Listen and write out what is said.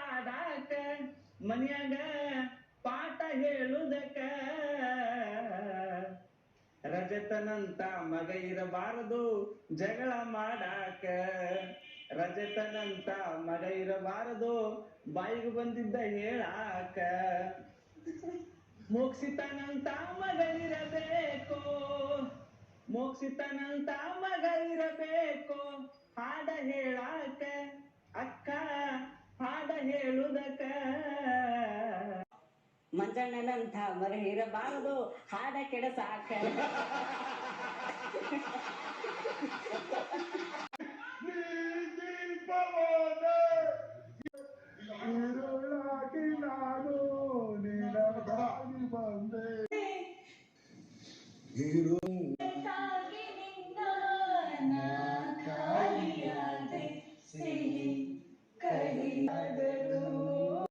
ಆಡಾಕ ಮನ್ಯಾಗ ಪಾಠ ಹೇಳುದಕ್ಕ ರಜತನಂತ ಮಗ ಇರಬಾರದು ಜಗಳ ಮಾಡಾಕ ರಜತನಂತ ಮಗ ಇರಬಾರದು ಬಾಯಿಗೆ ಬಂದಿದ್ದ ಹೇಳಾಕ ಮೋಕ್ಷಿತನಂತ ಮಗಳಿರಬೇಕು ಮೋಕ್ಷಿತನಂತ ಮಗಳಿರಬೇಕು ಹಾಡ ಹೇಳಾಕ ಅಕ್ಕ ಹಾಡ ಹೇಳುದಕ್ಕ ಮಂಜಣ್ಣನಂಥ ಮಗ ಇರಬಾರದು ಹಾಡ ಕೆಡಸಾಕ ನಾನು ನಿನಗಾಗಿ ಬಂದೆ ಸಿಹಿ ಕಹಿ